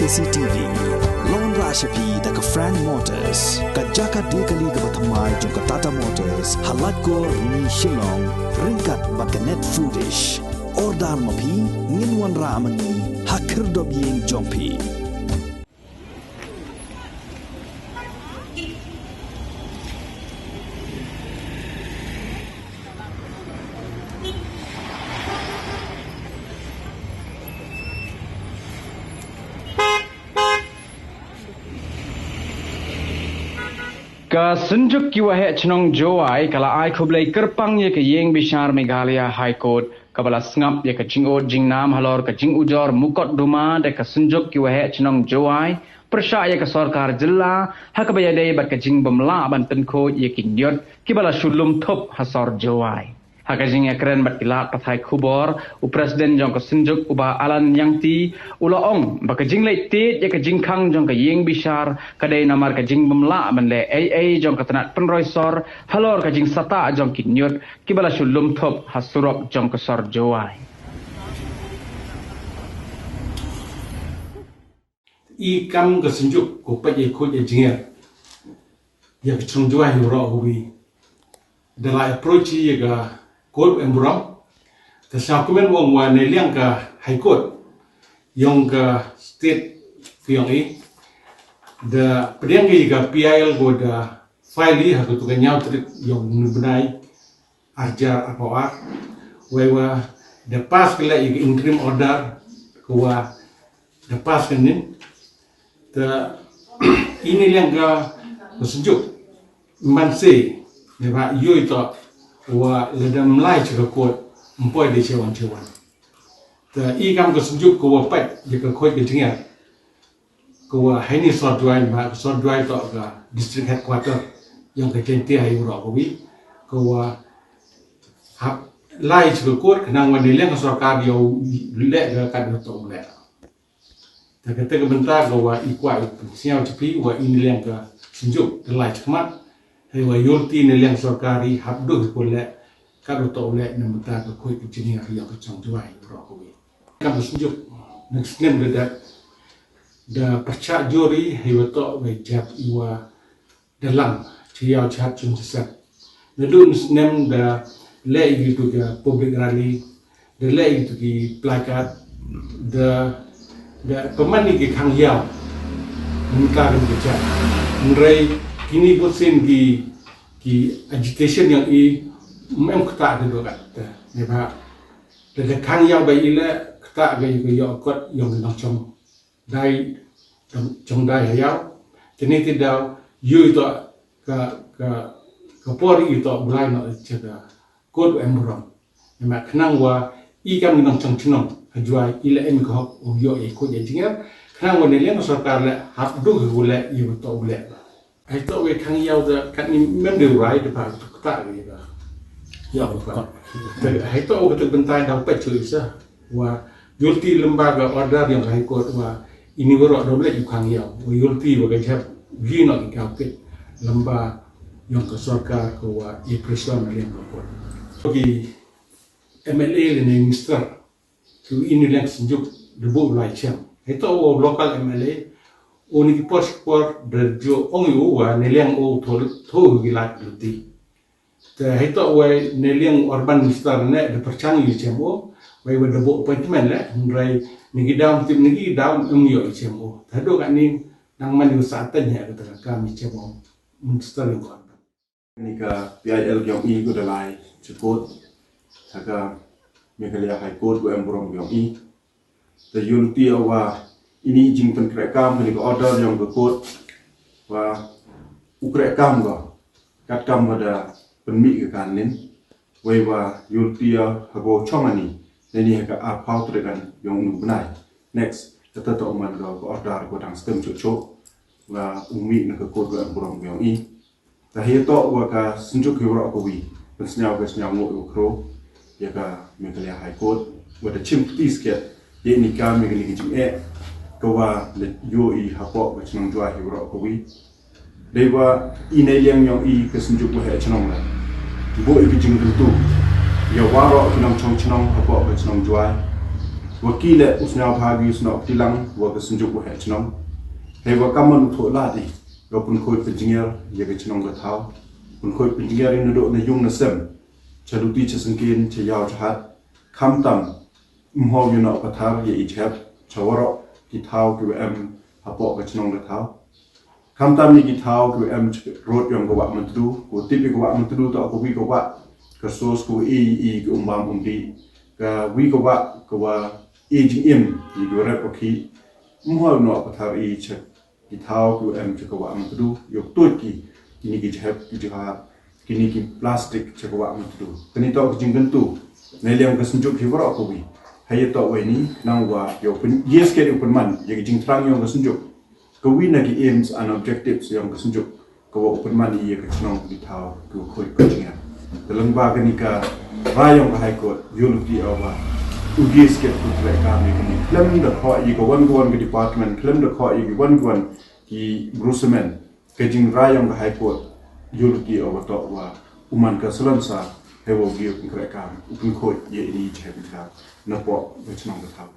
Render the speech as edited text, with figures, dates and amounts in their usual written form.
CCTV Lon Rashapi daga Frank Motors Kajaka dekali ga bathamai jong Tata Motors halat ko ni Shillong ringkat bakanet foodish ordal mapi nginwan ramani hakir dob yeng jongpi Ka Sngewnguh chnong Jowai kala ai khublai kerpang ye ke Ïingbishar Meghalaya High Court kabala Sngap ye ke Jingnam halor ke Jingujor mukot duma de ka Sngewnguh chnong Jowai persya ye ke sarkar jilla hakabaya dei bat ke jing bamla ban tenko ye ke Ñiut kibala shulum thop hasor Jowai hakajing ekren bat kilat pathai khubor u presiden jong ke Sngewnguh uba alan yangti ulaong ba ke jing lei tit ye ke jingkhang jong ke Ïingbishar kadai namar ke jing bamla ban le AA jong ke tanat penroisor halor ke Jingsatah jong ke Ñiut kibala shulum thop hasurok jong ke sor Jowai I kam ke Sngewnguh ko pa ye ko ye jinger ye ke chong Jowai ro ko wi de la approach ye ga court embrom the document wong wa ne liang ka high court yong ka state yong I the pedang ye ga PIL go da file ha ko to ga Ñiut yong nubnai arjar apa wa the pass kala interim order ko wa the pass kenin the ini liang ka Sngewnguh manse ne ba yo ito wa ledam lai chika kot mpoi de chewan the I kam ke Sngewnguh ko wa pat je ka khoi ke tinga ko wa haini sor Jowai ba sor Jowai to ga district headquarter yang ke jenti hai ro ko wi ko wa hap lai chika kot nang wa ne leng ka sarkar yo le ga ka do to le ta ke te bentar ko wa I kwai siao chipi wa ini leng ka Sngewnguh lai chikmat wa yolti ne liang sarkari habdu ko le ka do to le ne mata ko khoi ke jini ya ko chong Jowai ro ko wi ka Sngewnguh next name da percha jori he to we jap iwa dalam chiao chat chung sat ne dun name da le gitu ke public rally the le gitu ki placard the pemani ke khang yao muka ke chat nrei kini bosin ki agitation yang I mem kata de do kat ne ba de khang yao bai ile kata ga yo kot yong nang chong dai chong dai yao tini ti dau yu to ka pori to bulai no chega kot embrom ne ma khnang wa I kam nang chong chnong Jowai ile em ko yo e ko je jinger khnang wa ne leng sarkar le hap du hu le yu to le I thought we can yell the can you remember right about that yeah I thought we bentai dah pecah isa wa yulti lembaga order yang high court wa ini berok dah boleh yukang yau wa yulti wa gajah gino ikapit lembaga yang ke sarkar ko wa I presiden yang court bagi MLA le minister tu ini leng Sngewnguh debu lai cham I thought local MLA oni ki por berjo ongu wa neliang o tho gilat duti te hito wa neliang urban minister ne de perchang yu chemo wa wa de appointment le nrai nigi daum tim nigi daum yo chemo thado ka ni nang man yu sa tan ya ka ka mi chemo minister ni ko ni ka PIL yong I ko de lai chukot saka Meghalaya High Court ko embrom yong I the unity wa ini jingpen kerekam ini order yang berkut wa ukrekam ga katkam ada penmi ke kanin wa yultia hago chomani neni ka apau tregan yang benai next kata to man ga order ko tang stem chocho wa umi na ka ko ga burong yang I ta heto wa ka Sngewnguh ro ko wi Sngewnguh kro ya ka Meghalaya High Court wa the chimpi sket ye ni ka me ni jing kawa le yo I hapo ba chnong Jowai ro ko wi dewa ine liang yong I ke Sngewnguh he chnong la bo I jing tu ya waro chnong chong chnong hapo ba chnong Jowai wakile usna phagi usna tilang wa ka Sngewnguh he chnom he wa kaman tho la di go pun khoi engineer ye ke chnom ga thau pun khoi engineer in do na yung na sem chaluti chasangkin che yaw chat kham tam mho yu na pathar ye ich heb chawaro ki thau ki em hapo ka chnom ga thau kham tam ni ki thau ki em road yong go wa mantru ko tipi go wa mantru to ko wi go wa ka sos ko i ko umbam umdi ka wi go wa aging im i go rep ki mho no pathar i che ki thau ki em che ko wa mantru yok to ki ni ki heb ki ha kini ki plastic che ko wa mantru kini to ki jingkan tu ne lem ka Sngewnguh ki wara ko wi hay to we ni nang wa yo pun yes ke upun man ye jing trang yong ka Sngewnguh ko wi na ki aims and objectives yong ka Sngewnguh ko wa upun man ye ka chnong ki thau ko khoi ko jinga dalam ba ka ni ka rayong ka high court yuluti awa yes ke ku tra ka ni ni klem da kho ye ko wan ki department klem da kho ye wan ki brusemen ke jing rayong ka high court yuluti awa to wa uman ka salansa hewo gi ku tra ka upun khoi ye ni che ka na po chnong ka thau